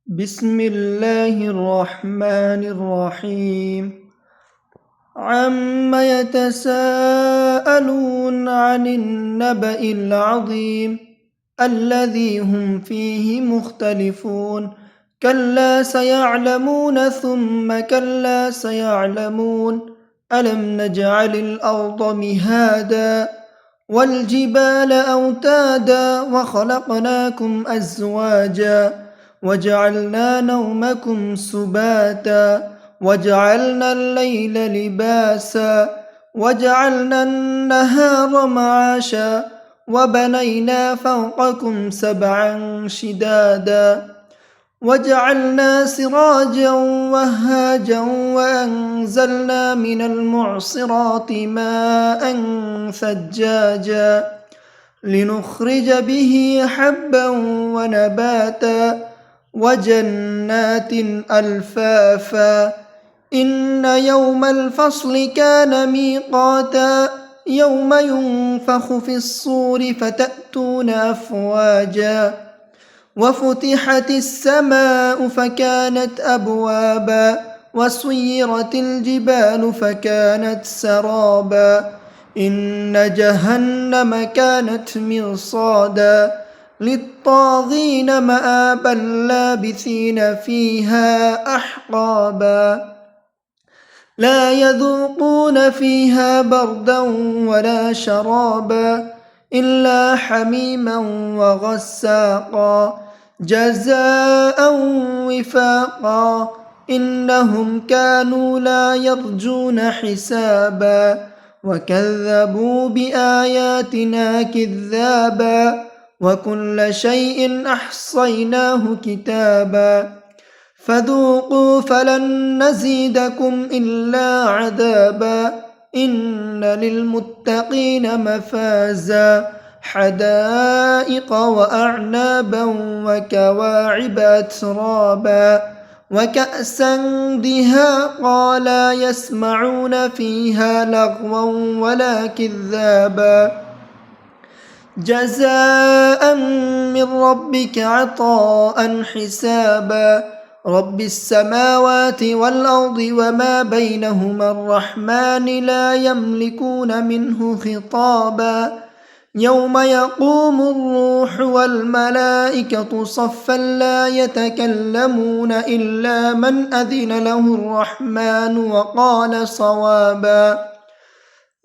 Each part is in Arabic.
بسم الله الرحمن الرحيم. عم يتساءلون عن النبأ العظيم الذي هم فيه مختلفون. كلا سيعلمون ثم كلا سيعلمون. ألم نجعل الأرض مهادا والجبال أوتادا وخلقناكم أزواجا وجعلنا نومكم سباتا وجعلنا الليل لباسا وجعلنا النهار معاشا وبنينا فوقكم سبعا شدادا وجعلنا سراجا وهاجا وأنزلنا من المعصرات ماء ثجاجا لنخرج به حبا ونباتا وجنات ألفافا. إن يوم الفصل كان ميقاتا يوم ينفخ في الصور فتأتون أفواجا وفتحت السماء فكانت أبوابا وسيرت الجبال فكانت سرابا. إن جهنم كانت مرصادا للطاغين مآبا لابثين فيها أحقابا لا يذوقون فيها بردا ولا شرابا إلا حميما وغساقا جزاء وفاقا. إنهم كانوا لا يرجون حسابا وكذبوا بآياتنا كذابا وكل شيء أحصيناه كتابا فذوقوا فلن نزيدكم إلا عذابا. إن للمتقين مفازا حدائق وأعنابا وكواعب أترابا وكأسا دهاقا لا يسمعون فيها لغوا ولا كذابا جزاء من ربك عطاء حسابا. رب السماوات والأرض وما بينهما الرحمن لا يملكون منه خطابا. يوم يقوم الروح والملائكة صفا لا يتكلمون إلا من أذن له الرحمن وقال صوابا.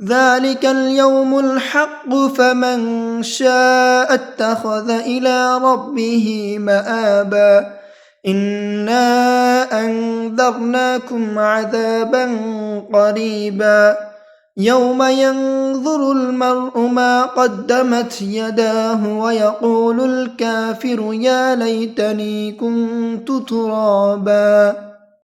ذلك اليوم الحق فمن شاء اتخذ إلى ربه مآبا. إنا أنذرناكم عذابا قريبا يوم ينظر المرء ما قدمت يداه ويقول الكافر يا ليتني كنت ترابا.